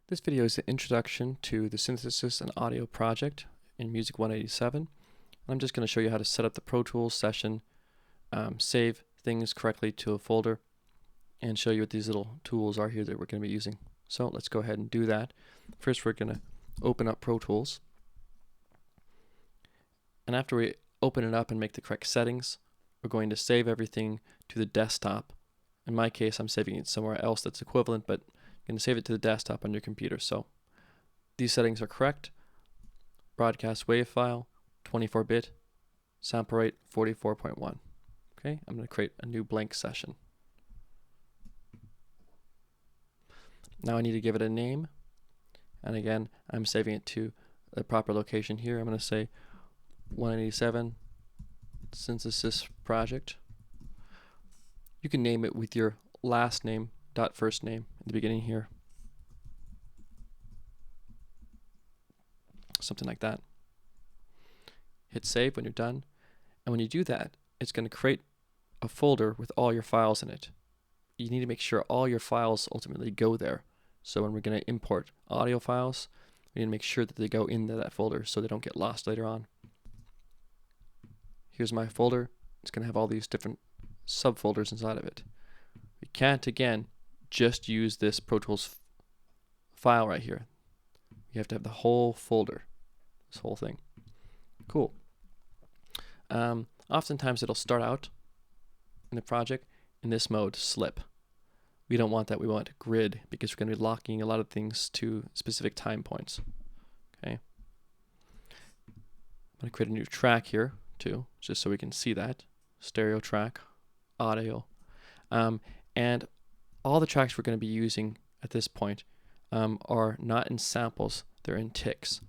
This video is an introduction to the synthesis and audio project in Music 187. I'm just going to show you how to set up the Pro Tools session, save things correctly to a folder, and show you what these little tools are here that we're going to be using. So let's go ahead and do that. First we're going to open up Pro Tools. And after we open it up and make the correct settings, we're going to save everything to the desktop. In my case, I'm saving it somewhere else that's equivalent, but you can save it to the desktop on your computer. So these settings are correct. Broadcast wave file, 24-bit, sample rate 44.1. Okay, I'm going to create a new blank session. Now I need to give it a name. And again, I'm saving it to the proper location here. I'm going to say 187 synthesis project. You can name it with your last name dot first name in the beginning here. Something like that. Hit save when you're done. And when you do that, it's going to create a folder with all your files in it. You need to make sure all your files ultimately go there. So when we're going to import audio files, we need to make sure that they go into that folder so they don't get lost later on. Here's my folder. It's going to have all these different subfolders inside of it. We can't, again, just use this Pro Tools file right here. You have to have the whole folder, this whole thing. Cool. Oftentimes it'll start out in the project in this mode, slip. We don't want that. We want grid because we're going to be locking a lot of things to specific time points. Okay. I'm going to create a new track here too, just so we can see that. Stereo track, audio, and all the tracks we're going to be using at this point are not in samples, they're in ticks.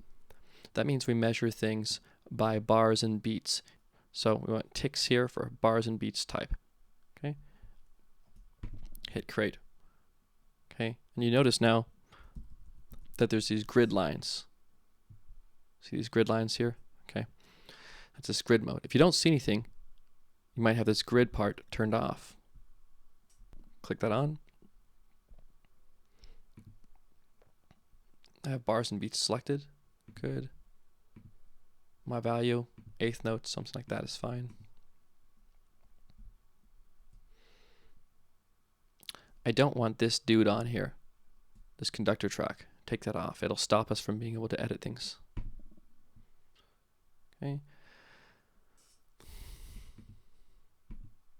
That means we measure things by bars and beats. So we want ticks here for bars and beats type. Okay. Hit create. Okay, and you notice now that there's these grid lines. See these grid lines here? Okay. That's this grid mode. If you don't see anything, you might have this grid part turned off. Click that on. I have bars and beats selected. Good. My value, eighth note, something like that is fine. I don't want this dude on here, this conductor track. Take that off. It'll stop us from being able to edit things. Okay.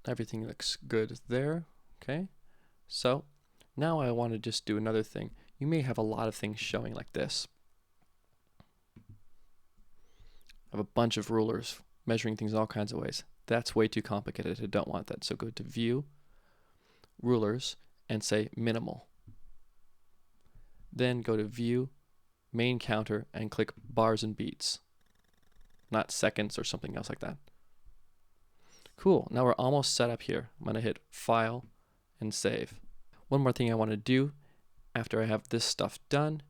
Everything looks good there. Okay. So now I want to just do another thing. You may have a lot of things showing like this. I have a bunch of rulers measuring things all kinds of ways. That's way too complicated. I don't want that. So go to View, Rulers, and say Minimal. Then go to View, Main Counter, and click Bars and Beats. Not seconds or something else like that. Cool. Now we're almost set up here. I'm going to hit File and Save. One more thing I want to do after I have this stuff done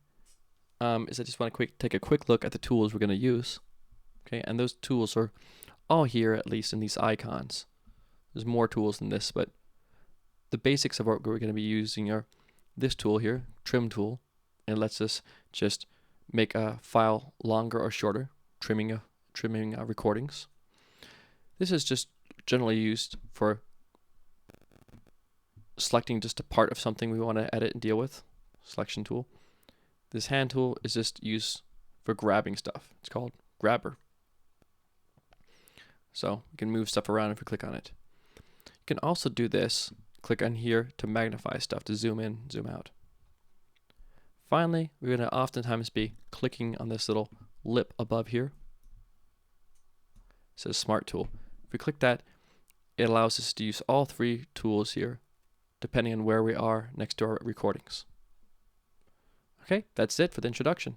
is I just want to take a quick look at the tools we're going to use. Okay, and those tools are all here, at least in these icons. There's more tools than this, but the basics of what we're going to be using are this tool here, Trim tool. It lets us just make a file longer or shorter, trimming recordings. This is just generally used for selecting just a part of something we want to edit and deal with. Selection tool. This hand tool is just used for grabbing stuff. It's called Grabber. So we can move stuff around if we click on it. You can also do this. Click on here to magnify stuff, to zoom in, zoom out. Finally, we're going to oftentimes be clicking on this little lip above here. It says Smart Tool. If we click that, it allows us to use all three tools here, depending on where we are next to our recordings. Okay, that's it for the introduction.